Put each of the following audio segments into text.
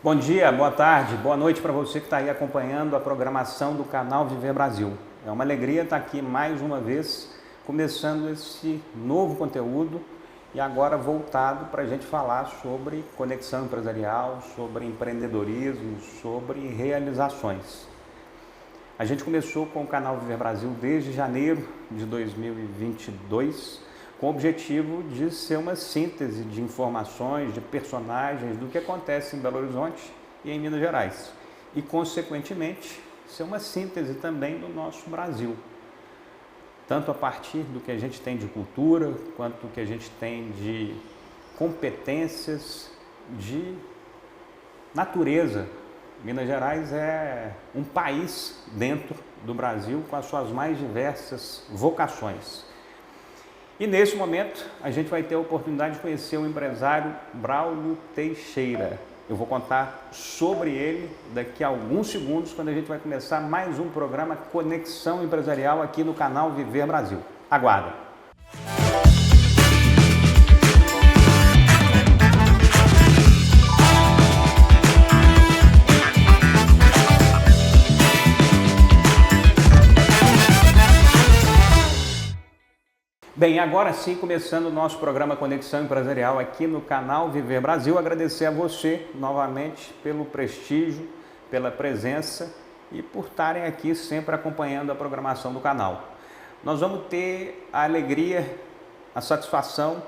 Bom dia, boa tarde, boa noite para você que está aí acompanhando a programação do canal Viver Brasil. É uma alegria estar aqui mais uma vez, começando esse novo conteúdo e agora voltado para a gente falar sobre conexão empresarial, sobre empreendedorismo, sobre realizações. A gente começou com o canal Viver Brasil desde janeiro de 2022, com o objetivo de ser uma síntese de informações, de personagens do que acontece em Belo Horizonte e em Minas Gerais. E, consequentemente, ser uma síntese também do nosso Brasil. Tanto a partir do que a gente tem de cultura, quanto do que a gente tem de competências, de natureza. Minas Gerais é um país dentro do Brasil com as suas mais diversas vocações. E nesse momento a gente vai ter a oportunidade de conhecer o empresário Braulio Teixeira. Eu vou contar sobre ele daqui a alguns segundos, quando a gente vai começar mais um programa Conexão Empresarial aqui no canal Viver Brasil. Aguardem! Bem, agora sim, começando o nosso programa Conexão Empresarial aqui no canal Viver Brasil, agradecer a você novamente pelo prestígio, pela presença e por estarem aqui sempre acompanhando a programação do canal. Nós vamos ter a alegria, a satisfação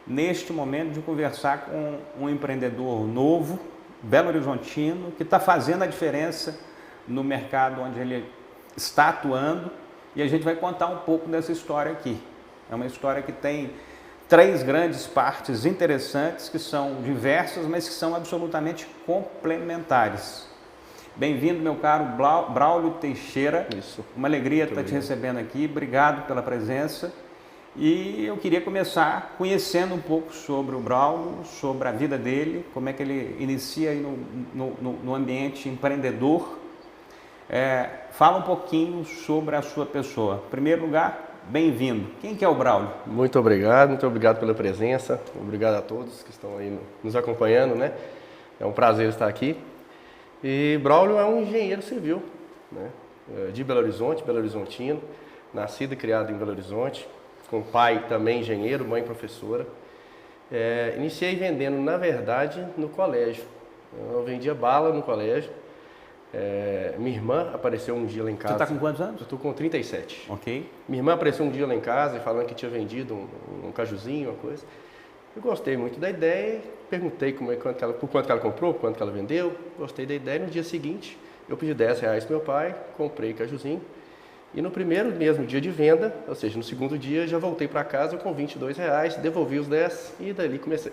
neste momento de conversar com um empreendedor novo, belo-horizontino, que está fazendo a diferença no mercado onde ele está atuando, e a gente vai contar um pouco dessa história aqui. É uma história que tem três grandes partes interessantes, que são diversas, mas que são absolutamente complementares. Bem-vindo, meu caro Braulio Teixeira. Isso. Uma alegria estar te recebendo aqui. Obrigado pela presença. E eu queria começar conhecendo um pouco sobre o Braulio, sobre a vida dele, como é que ele inicia aí no ambiente empreendedor. Fala um pouquinho sobre a sua pessoa. Em primeiro lugar, bem-vindo. Quem que é o Braulio? Muito obrigado pela presença. Obrigado a todos que estão aí nos acompanhando, né? É um prazer estar aqui. E Braulio é um engenheiro civil, né? De Belo Horizonte, belo-horizontino, nascido e criado em Belo Horizonte, com pai também engenheiro, mãe professora. Iniciei vendendo, na verdade, no colégio. Eu vendia bala no colégio. Minha irmã apareceu um dia lá em casa. Você está com quantos anos? Eu estou com 37. Ok. Minha irmã apareceu um dia lá em casa falando que tinha vendido um cajuzinho, uma coisa. Eu gostei muito da ideia, perguntei por quanto que ela comprou, por quanto que ela vendeu. Gostei da ideia. No dia seguinte, eu pedi R$10 para meu pai, comprei cajuzinho. E no primeiro mesmo dia de venda, ou seja, no segundo dia, já voltei para casa com R$22, devolvi os 10 e dali comecei.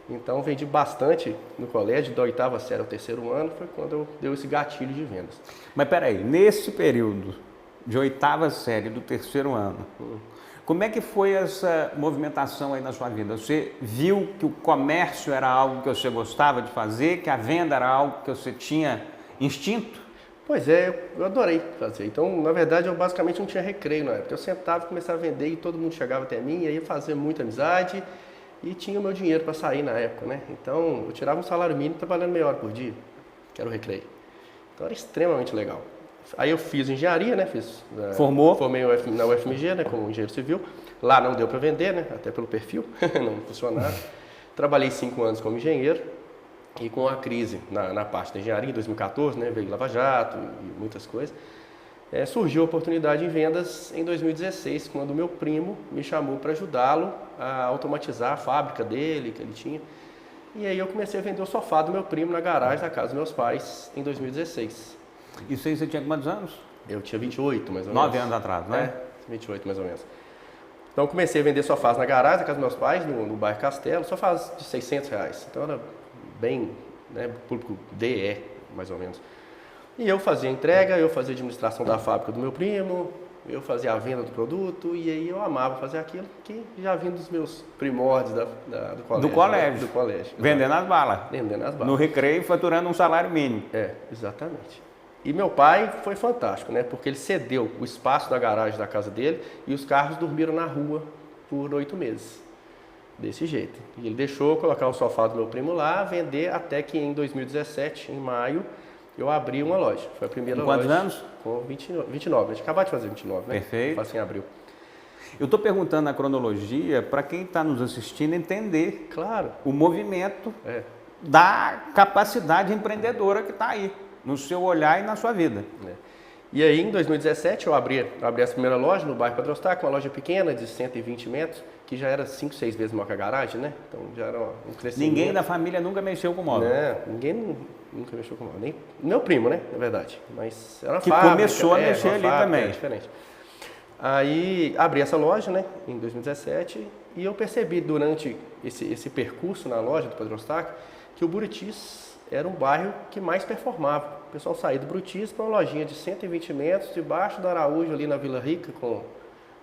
Então, vendi bastante no colégio, da oitava série ao terceiro ano, foi quando eu dei esse gatilho de vendas. Mas peraí, nesse período de oitava série do terceiro ano, como é que foi essa movimentação aí na sua vida? Você viu que o comércio era algo que você gostava de fazer, que a venda era algo que você tinha instinto? Pois é, eu adorei fazer. Então, na verdade, eu basicamente não tinha recreio na época. Eu sentava e começava a vender e todo mundo chegava até mim, e aí ia fazer muita amizade. E tinha o meu dinheiro para sair na época, né? Então, eu tirava um salário mínimo trabalhando meia hora por dia, que era o recreio. Então, era extremamente legal. Aí eu fiz engenharia, né? Formei na UFMG, né? Como engenheiro civil. Lá não deu para vender, né? Até pelo perfil, não funcionava. Trabalhei 5 anos como engenheiro e com a crise na parte da engenharia, em 2014, né? Veio Lava Jato e muitas coisas. Surgiu a oportunidade em vendas em 2016, quando o meu primo me chamou para ajudá-lo a automatizar a fábrica dele, que ele tinha. E aí eu comecei a vender o sofá do meu primo na garagem da casa dos meus pais em 2016. Isso aí você tinha quantos anos? Eu tinha 28, mais ou menos. 9 anos atrás, né? 28 mais ou menos. Então eu comecei a vender sofás na garagem da casa dos meus pais, no bairro Castelo, sofás de R$600. Então era bem, né, público DE, mais ou menos. E eu fazia a entrega, eu fazia a administração da fábrica do meu primo, eu fazia a venda do produto, e aí eu amava fazer aquilo que já vinha dos meus primórdios do colégio. Do colégio. Né? Do colégio. Vendendo as balas. Vendendo as balas. No recreio, faturando um salário mínimo. Exatamente. E meu pai foi fantástico, né? Porque ele cedeu o espaço da garagem da casa dele e os carros dormiram na rua por 8 meses. Desse jeito. E ele deixou eu colocar o sofá do meu primo lá, vender, até que em 2017, em maio, eu abri uma loja. Foi a primeira loja. Quantos anos? Com 29. A gente acabou de fazer 29, né? Perfeito. Faço em abril. Eu estou perguntando a cronologia para quem está nos assistindo entender Claro. o movimento da capacidade empreendedora que está aí, no seu olhar e na sua vida. E aí, em 2017, eu abri essa primeira loja no bairro Padre Eustáquio, uma loja pequena de 120 metros, que já era 5, 6 vezes maior que a garagem, né? Então já era um crescimento. Ninguém da família nunca mexeu com móvel. Ninguém nunca mexeu com móvel. Nem meu primo, né? Na verdade. Mas era uma que fábrica. Começou a mexer ali também. É diferente. Aí abri essa loja, né? Em 2017, e eu percebi durante esse percurso na loja do Padre Eustáquio que o Buritis era um bairro que mais performava. O pessoal saía do Buritis para uma lojinha de 120 metros, debaixo do Araújo, ali na Vila Rica, com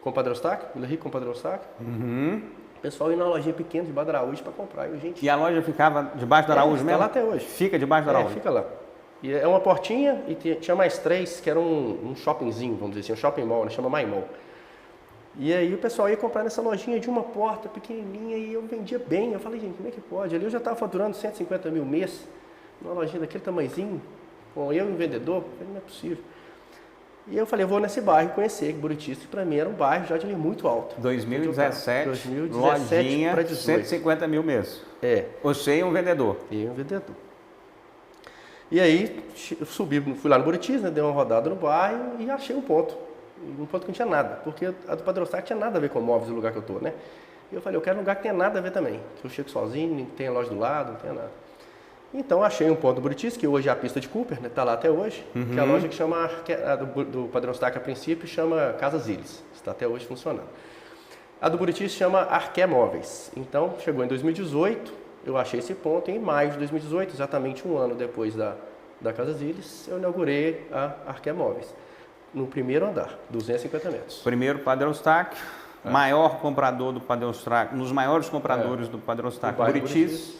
o Padre Eustáquio, Vila Rica com o Padre Eustáquio. O pessoal ia numa lojinha pequena, debaixo do Araújo, para comprar. E a loja ficava debaixo do Araújo mesmo? Está lá até hoje. Fica debaixo do Araújo? Fica lá. E é uma portinha e tinha mais 3, que era um shoppingzinho, vamos dizer assim, um shopping mall, né? Chama My Mall. E aí o pessoal ia comprar nessa lojinha de uma porta pequenininha e eu vendia bem. Eu falei, gente, como é que pode? Ali eu já estava faturando 150 mil mês, numa lojinha daquele tamanhozinho, com eu e um vendedor. Eu falei, não é possível. E eu falei, eu vou nesse bairro conhecer, que Buritis, que para mim era um bairro já de muito alto. 2017, lojinha, para 150 mil mês. Você e um vendedor. E um vendedor. E aí, eu fui lá no Buritis, né, dei uma rodada no bairro e achei um ponto que não tinha nada, porque a do Padre Eustáquio tinha nada a ver com móveis do lugar que eu tô, né? E eu falei, eu quero um lugar que tenha nada a ver também, que eu chego sozinho, não tenha loja do lado, não tenha nada. Então, achei um ponto do Buritis, que hoje é a pista de Cooper, né, tá lá até hoje, que é a loja que chama, do Padre Eustáquio a princípio, chama Casas Ilhas, está até hoje funcionando. A do Buritis chama Arqué Móveis. Então, chegou em 2018, eu achei esse ponto, e em maio de 2018, exatamente um ano depois da Casas Ilhas, eu inaugurei a Arqué Móveis, no primeiro andar, 250 metros. Primeiro Padre Eustáquio, maior comprador do Padre Eustáquio, um dos maiores compradores do Padre Eustáquio, Buritis.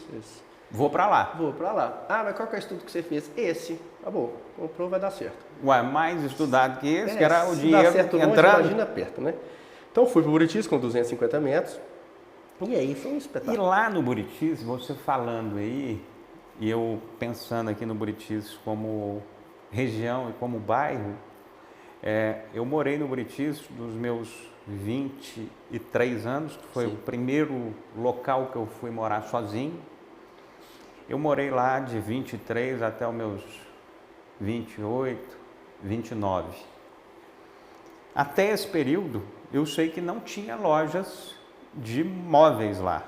Vou para lá. Vou para lá. Ah, mas qual que é o estudo que você fez? Esse. Acabou. Comprou, vai dar certo. Ué, mais estudado que esse, que era o dinheiro dá certo longe, entrando. Imagina perto, né? Então fui para o Buritis com 250 metros. E aí foi um espetáculo. E lá no Buritis, você falando aí, e eu pensando aqui no Buritis como região e como bairro, eu morei no Buritis dos meus 23 anos, que foi o primeiro local que eu fui morar sozinho. Eu morei lá de 23 até os meus 28, 29. Até esse período, eu sei que não tinha lojas de móveis lá.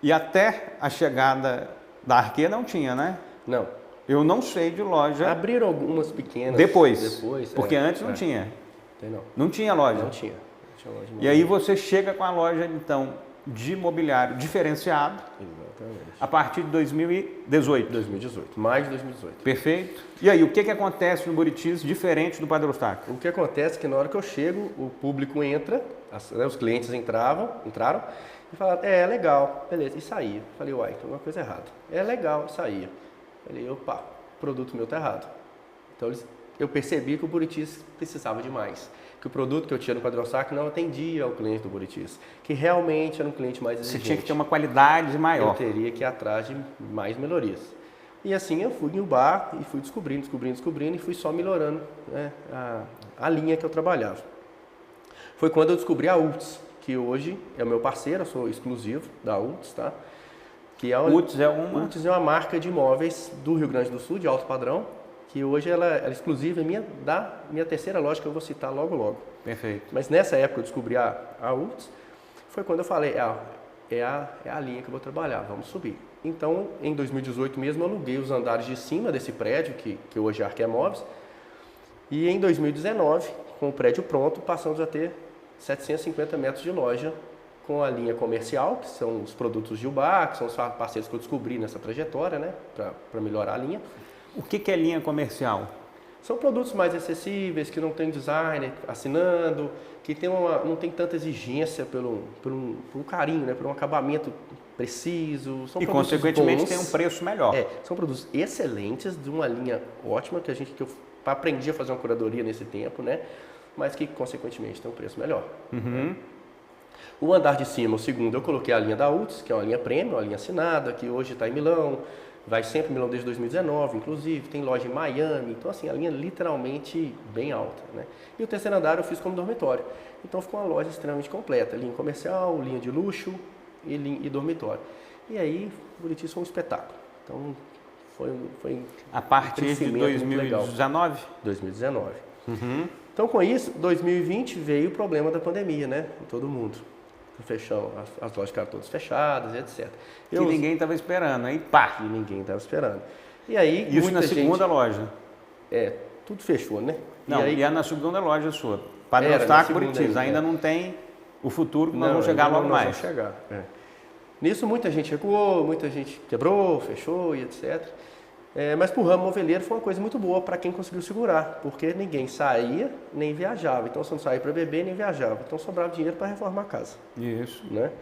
E até a chegada da Arquê não tinha, né? Não. Eu não sei de loja. Abriram algumas pequenas. Depois porque antes não tinha. Não tinha loja. Não tinha. Loja de e aí você chega com a loja, então, de mobiliário diferenciado. Exatamente. A partir de 2018. 2018. Mais de 2018. Perfeito. E aí, o que acontece no Buritis diferente do Padre Eustáquio? O que acontece é que na hora que eu chego, o público entra, os clientes entraram e falaram, é legal, beleza, e saía. Falei, uai, tem alguma coisa errada. É legal, saía. Falei, opa, o produto meu tá errado. Então eu percebi que o Buritis precisava de mais. Que o produto que eu tinha no Padre Eustáquio não atendia ao cliente do Buritis. Que realmente era um cliente mais exigente. Você tinha que ter uma qualidade maior. Eu teria que ir atrás de mais melhorias. E assim eu fui no bar e fui descobrindo, e fui só melhorando, né, a linha que eu trabalhava. Foi quando eu descobri a ULTS, que hoje é o meu parceiro, eu sou exclusivo da ULTS, tá? Que ULTS é uma marca de imóveis do Rio Grande do Sul, de alto padrão, que hoje ela é exclusiva da minha terceira loja, que eu vou citar logo. Perfeito. Mas nessa época eu descobri a ULTS, foi quando eu falei, é a linha que eu vou trabalhar, vamos subir. Então, em 2018 mesmo, eu aluguei os andares de cima desse prédio, que hoje é Arqué Móveis, e em 2019, com o prédio pronto, passamos a ter 750 metros de loja com a linha comercial, que são os produtos Gilbar, que são os parceiros que eu descobri nessa trajetória, né, para melhorar a linha. O que é linha comercial? São produtos mais acessíveis, que não tem designer assinando, que não tem tanta exigência por um carinho, né, por um acabamento preciso. São consequentemente bons, tem um preço melhor. São produtos excelentes, de uma linha ótima, que eu aprendi a fazer uma curadoria nesse tempo, né, mas que consequentemente tem um preço melhor. Uhum. O andar de cima, o segundo, eu coloquei a linha da UTS, que é uma linha premium, uma linha assinada, que hoje está em Milão, vai sempre em Milão desde 2019, inclusive, tem loja em Miami, então assim, a linha literalmente bem alta, né? E o terceiro andar eu fiz como dormitório, então ficou uma loja extremamente completa, linha comercial, linha de luxo e dormitório. E aí, Buriti foi um espetáculo, então foi a partir de 2019? 2019. Então, com isso, 2020 veio o problema da pandemia, né? Em todo mundo. Fechou, as lojas ficaram todas fechadas, etc. Que ninguém estava esperando, aí pá! Que ninguém estava esperando. E aí, isso na segunda loja? Tudo fechou, né? Não, e é na segunda loja sua. Padre Eustáquio, Buritis, ainda não tem o futuro que nós vamos chegar logo mais. Vamos chegar, Nisso, muita gente recuou, muita gente quebrou, fechou e etc. Mas para o ramo moveleiro foi uma coisa muito boa para quem conseguiu segurar, porque ninguém saía nem viajava. Então você não saía para beber nem viajava. Então sobrava dinheiro para reformar a casa. Isso. Né?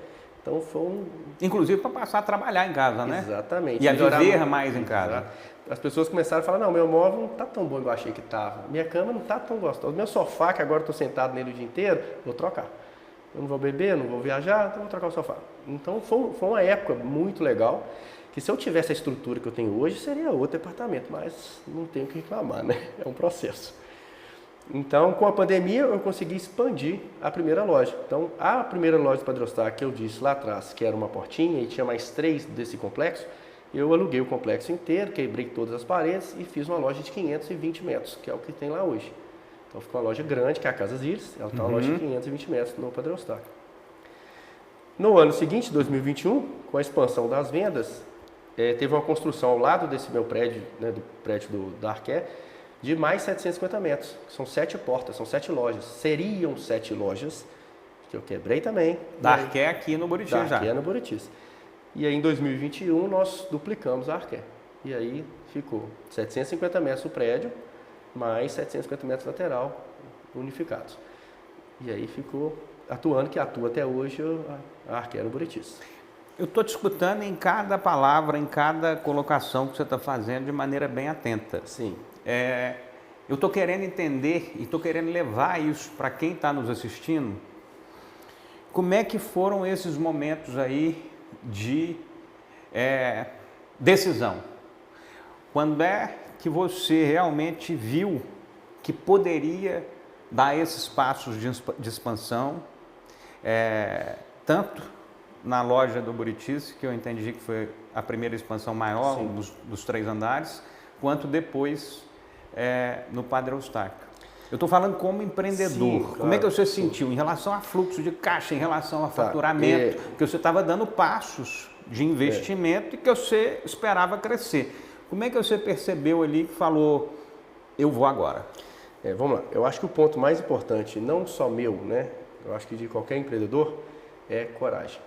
Então foi inclusive para passar a trabalhar em casa, né? Exatamente. E a viver mais em casa. Exato. As pessoas começaram a falar, não, meu móvel não está tão bom igual eu achei que estava. Minha cama não está tão gostosa. Meu sofá, que agora estou sentado nele o dia inteiro, vou trocar. Eu não vou beber, não vou viajar, então vou trocar o sofá. Então foi uma época muito legal. Que se eu tivesse a estrutura que eu tenho hoje, seria outro departamento, mas não tenho o que reclamar, né? É um processo. Então, com a pandemia, eu consegui expandir a primeira loja. Então, a primeira loja do Padre Eustáquio, que eu disse lá atrás, que era uma portinha e tinha mais 3 desse complexo, eu aluguei o complexo inteiro, quebrei todas as paredes e fiz uma loja de 520 metros, que é o que tem lá hoje. Então, ficou uma loja grande, que é a Casa Íris, ela está uma loja de 520 metros no Padre Eustáquio. No ano seguinte, 2021, com a expansão das vendas, teve uma construção ao lado desse meu prédio, né, do prédio da Arqué, de mais 750 metros. São 7 portas, são 7 lojas. Seriam 7 lojas, que eu quebrei também. Da Arqué aqui no Buritis já. Da Arqué no Buritis. E aí em 2021 nós duplicamos a Arqué. E aí ficou 750 metros o prédio, mais 750 metros lateral, unificados. E aí ficou atuando, que atua até hoje, a Arqué no Buritis. Eu estou te escutando em cada palavra, em cada colocação que você está fazendo de maneira bem atenta. Sim. Eu estou querendo entender e estou querendo levar isso para quem está nos assistindo. Como é que foram esses momentos aí de decisão? Quando é que você realmente viu que poderia dar esses passos de expansão, tanto na loja do Buritis, que eu entendi que foi a primeira expansão maior dos 3 andares, quanto depois no Padre Eustáquio. Eu estou falando como empreendedor. Sim, claro. Como é que você sentiu em relação a fluxo de caixa, em relação a faturamento, que você estava dando passos de investimento e que você esperava crescer. Como é que você percebeu ali que falou, eu vou agora? Vamos lá. Eu acho que o ponto mais importante, não só meu, né? Eu acho que de qualquer empreendedor, é coragem.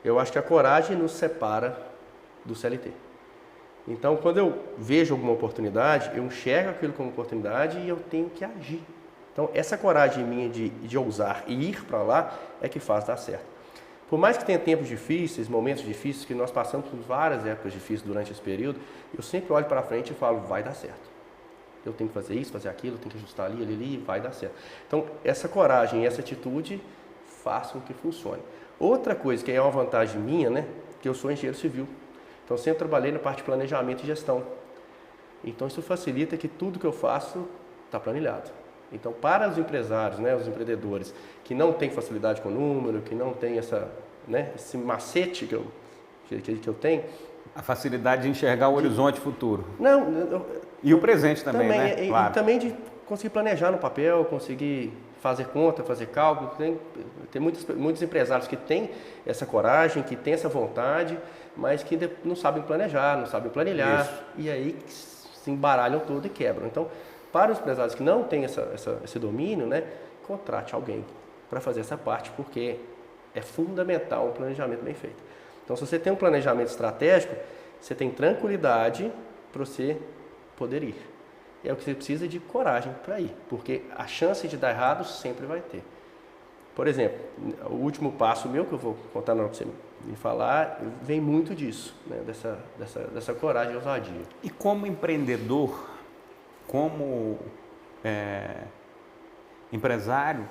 Eu acho que a coragem nos separa do CLT. Então, quando eu vejo alguma oportunidade, eu enxergo aquilo como oportunidade e eu tenho que agir. Então, essa coragem minha de ousar e ir para lá é que faz dar certo. Por mais que tenha tempos difíceis, momentos difíceis, que nós passamos por várias épocas difíceis durante esse período, eu sempre olho para frente e falo, vai dar certo. Eu tenho que fazer isso, fazer aquilo, tenho que ajustar ali, vai dar certo. Então, essa coragem e essa atitude façam que funcione. Outra coisa que é uma vantagem minha, né, que eu sou engenheiro civil. Então, sempre trabalhei na parte de planejamento e gestão. Então, isso facilita que tudo que eu faço está planilhado. Então, para os empresários, né, os empreendedores que não têm facilidade com o número, que não têm esse macete que eu tenho... A facilidade de enxergar o horizonte futuro. E o presente também, né? Claro. E também de conseguir planejar no papel, conseguir fazer conta, fazer cálculo. Tem muitos empresários que têm essa coragem, que têm essa vontade, mas que não sabem planejar, não sabem planilhar. Isso. E aí se embaralham todo e quebram. Então, para os empresários que não têm esse domínio, né, contrate alguém para fazer essa parte, porque é fundamental um planejamento bem feito. Então, se você tem um planejamento estratégico, você tem tranquilidade para você poder ir. É o que você precisa de coragem para ir, porque a chance de dar errado sempre vai ter. Por exemplo, o último passo meu, que eu vou contar na hora que você me falar, vem muito disso, né? dessa coragem e ousadia. E como empreendedor, como empresário,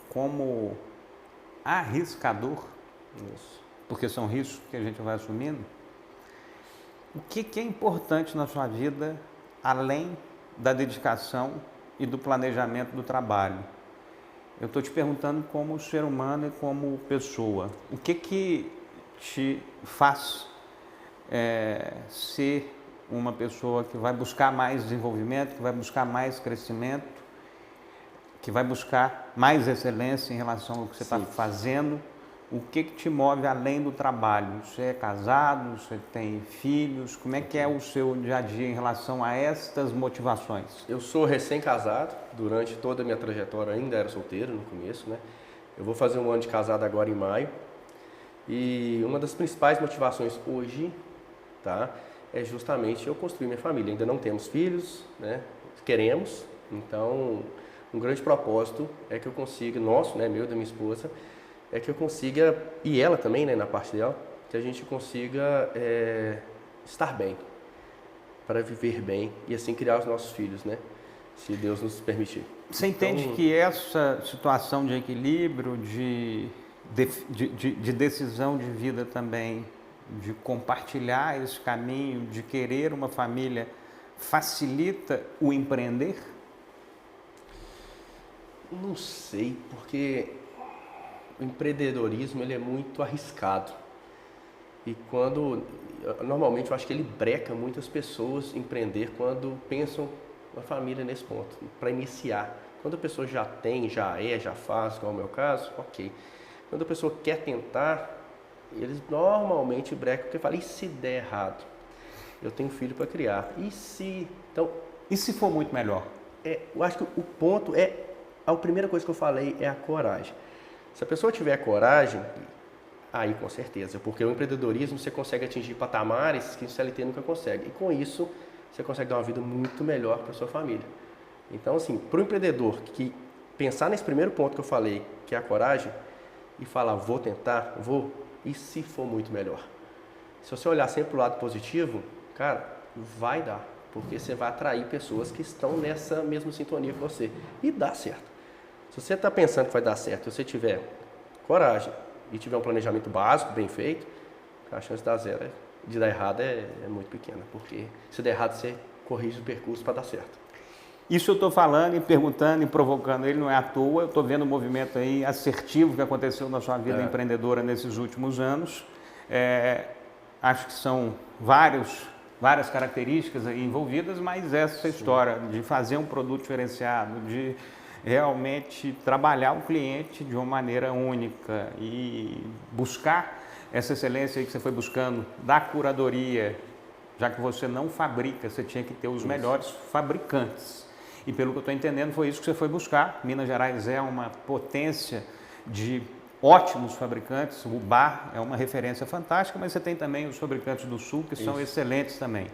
como arriscador, Isso. porque são riscos que a gente vai assumindo. O que é importante na sua vida, além da dedicação e do planejamento do trabalho? Eu estou te perguntando como ser humano e como pessoa. O que te faz ser uma pessoa que vai buscar mais desenvolvimento, que vai buscar mais crescimento, que vai buscar mais excelência em relação ao que você está fazendo? O que te move além do trabalho? Você é casado? Você tem filhos? Como é que é o seu dia a dia em relação a estas motivações? Eu sou recém-casado, durante toda a minha trajetória ainda era solteiro no começo, né? Eu vou fazer um ano de casado agora em maio. E uma das principais motivações hoje, tá, é justamente eu construir minha família. Ainda não temos filhos, né? Queremos, então um grande propósito é que eu consiga, nosso, né, meu e da minha esposa, é que eu consiga, e ela também, né, na parte dela, que a gente consiga estar bem, para viver bem e assim criar os nossos filhos, né? Se Deus nos permitir. Você entende que essa situação de equilíbrio, de decisão de vida também, de compartilhar esse caminho, de querer uma família, facilita o empreender? Não sei, porque o empreendedorismo ele é muito arriscado. E normalmente eu acho que ele breca muitas pessoas empreender quando pensam na família nesse ponto, para iniciar. Quando a pessoa já tem, já faz, como é o meu caso, ok. Quando a pessoa quer tentar, eles normalmente brecam, porque falam, e se der errado? Eu tenho filho para criar. E se... Então, e se for muito melhor? Eu acho que o ponto a primeira coisa que eu falei é a coragem. Se a pessoa tiver coragem, aí com certeza, porque o empreendedorismo você consegue atingir patamares que o CLT nunca consegue. E com isso, você consegue dar uma vida muito melhor para a sua família. Então, assim, para o empreendedor que pensar nesse primeiro ponto que eu falei, que é a coragem, e falar, vou tentar, e se for muito melhor? Se você olhar sempre para o lado positivo, cara, vai dar, porque você vai atrair pessoas que estão nessa mesma sintonia que você. E dá certo. Se você está pensando que vai dar certo, se você tiver coragem e tiver um planejamento básico, bem feito, a chance de dar errado é muito pequena, porque se der errado, você corrige o percurso para dar certo. Isso eu estou falando e perguntando e provocando ele, não é à toa. Eu estou vendo o movimento aí assertivo que aconteceu na sua vida empreendedora nesses últimos anos. Acho que são várias características aí envolvidas, mas essa história de fazer um produto diferenciado, de realmente trabalhar o cliente de uma maneira única e buscar essa excelência aí que você foi buscando da curadoria, já que você não fabrica, você tinha que ter os melhores fabricantes. E pelo que eu estou entendendo, foi isso que você foi buscar. Minas Gerais é uma potência de ótimos fabricantes, o Bar é uma referência fantástica, mas você tem também os fabricantes do Sul, que são excelentes também.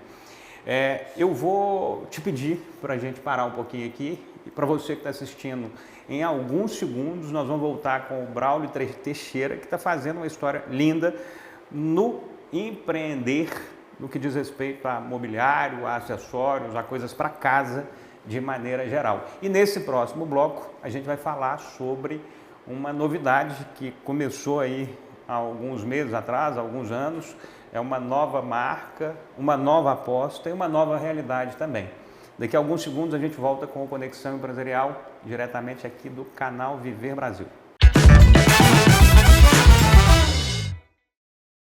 Eu vou te pedir para a gente parar um pouquinho aqui, e para você que está assistindo, em alguns segundos nós vamos voltar com o Braulio Teixeira, que está fazendo uma história linda no empreender, no que diz respeito a mobiliário, a acessórios, a coisas para casa, de maneira geral. E nesse próximo bloco a gente vai falar sobre uma novidade que começou aí há alguns meses atrás, há alguns anos. É uma nova marca, uma nova aposta e uma nova realidade também. Daqui a alguns segundos a gente volta com o Conexão Empresarial, diretamente aqui do canal Viver Brasil.